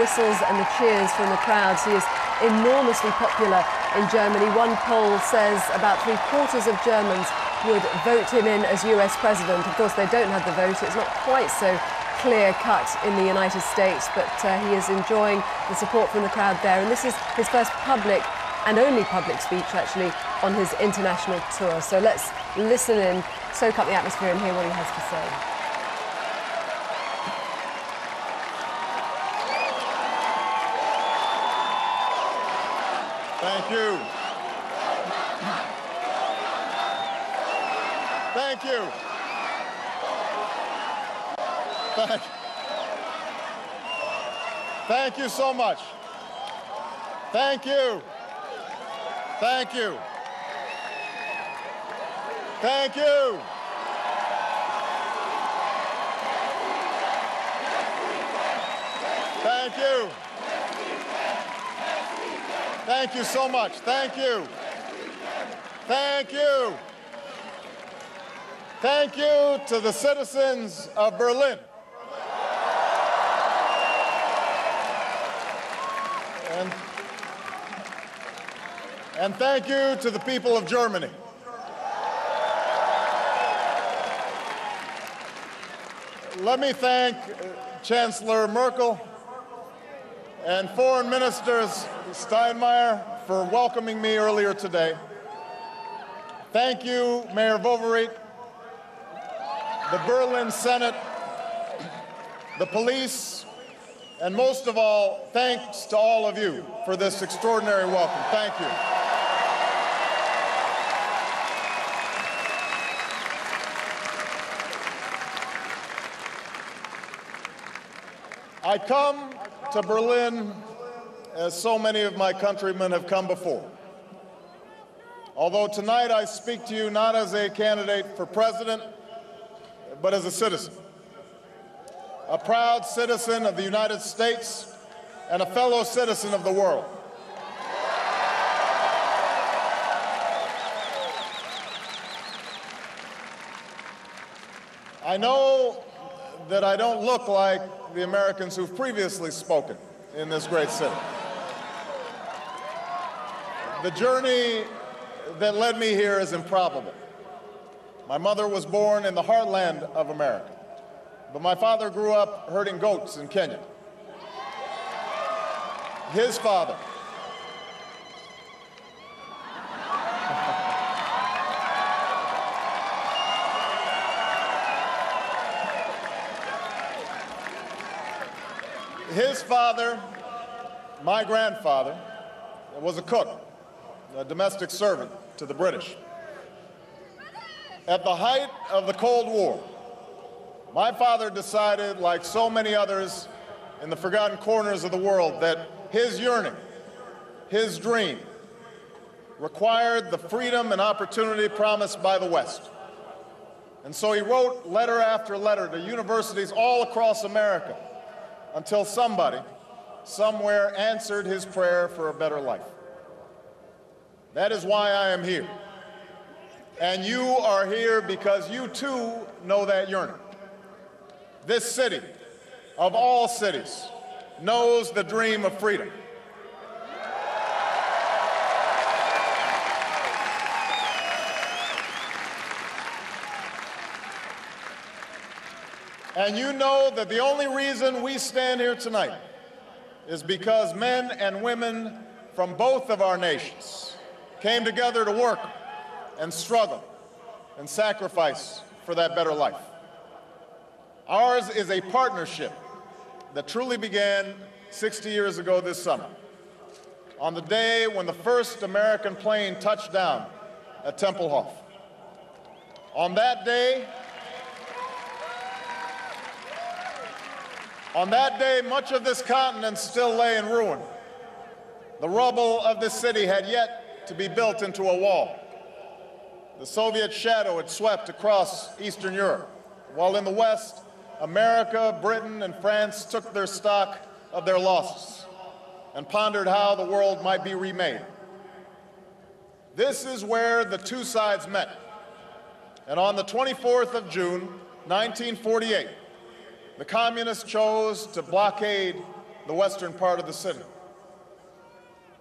whistles and the cheers from the crowds. He is enormously popular in Germany. One poll says about 3/4 of Germans would vote him in as US president. Of course, they don't have the vote. It's not quite so clear-cut in the United States, but he is enjoying the support from the crowd there. And this is his first public and only public speech, actually, on his international tour. So let's listen in, soak up the atmosphere and hear what he has to say. Thank you. Thank you. Thank you so much. Thank you. Thank you. Thank you. Thank you. Thank you so much. Thank you. Thank you. Thank you to the citizens of Berlin. And thank you to the people of Germany. Let me thank Chancellor Merkel and Foreign Ministers Steinmeier for welcoming me earlier today. Thank you, Mayor Wowereit, the Berlin Senate, the police, and most of all, thanks to all of you for this extraordinary welcome. Thank you. I come to Berlin as so many of my countrymen have come before. Although tonight I speak to you not as a candidate for president, but as a citizen. A proud citizen of the United States and a fellow citizen of the world. I know that I don't look like the Americans who've previously spoken in this great city. The journey that led me here is improbable. My mother was born in the heartland of America, but my father grew up herding goats in Kenya. His father, my grandfather, was a cook, a domestic servant to the British. At the height of the Cold War, my father decided, like so many others in the forgotten corners of the world, that his yearning, his dream, required the freedom and opportunity promised by the West. And so he wrote letter after letter to universities all across America until somebody, somewhere, answered his prayer for a better life. That is why I am here. And you are here because you too know that yearning. This city, of all cities, knows the dream of freedom. And you know that the only reason we stand here tonight is because men and women from both of our nations came together to work and struggle and sacrifice for that better life. Ours is a partnership that truly began 60 years ago this summer, on the day when the first American plane touched down at Tempelhof. On that day, much of this continent still lay in ruin. The rubble of this city had yet to be built into a wall. The Soviet shadow had swept across Eastern Europe, while in the West, America, Britain, and France took their stock of their losses and pondered how the world might be remade. This is where the two sides met. And on the 24th of June, 1948, the communists chose to blockade the western part of the city.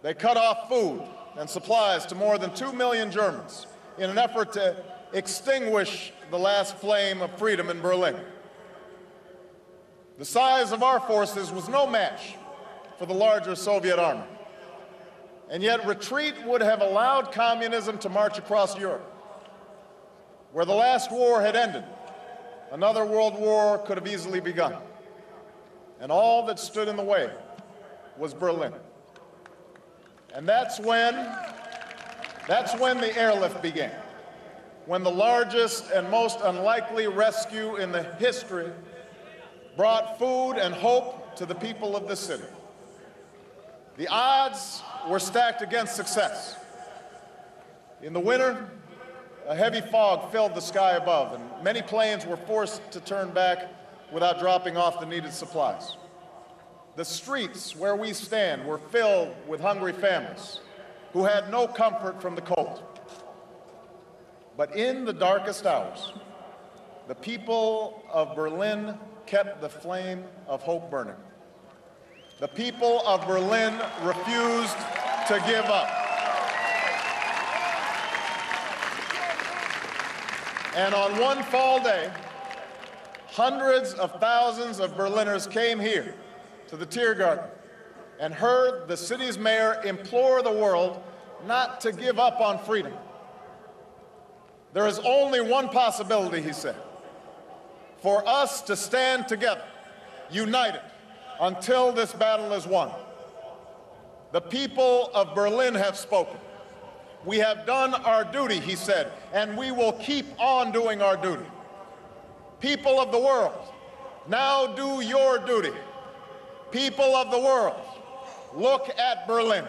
They cut off food and supplies to more than 2 million Germans in an effort to extinguish the last flame of freedom in Berlin. The size of our forces was no match for the larger Soviet army, and yet retreat would have allowed communism to march across Europe. Where the last war had ended, another world war could have easily begun, and all that stood in the way was Berlin. And that's when the airlift began, when the largest and most unlikely rescue in the history brought food and hope to the people of the city. The odds were stacked against success. In the winter, a heavy fog filled the sky above, and many planes were forced to turn back without dropping off the needed supplies. The streets where we stand were filled with hungry families who had no comfort from the cold. But in the darkest hours, the people of Berlin kept the flame of hope burning. The people of Berlin refused to give up. And on one fall day, hundreds of thousands of Berliners came here to the Tiergarten and heard the city's mayor implore the world not to give up on freedom. There is only one possibility, he said, for us to stand together, united, until this battle is won. The people of Berlin have spoken. We have done our duty, he said, and we will keep on doing our duty. People of the world, now do your duty. People of the world, look at Berlin.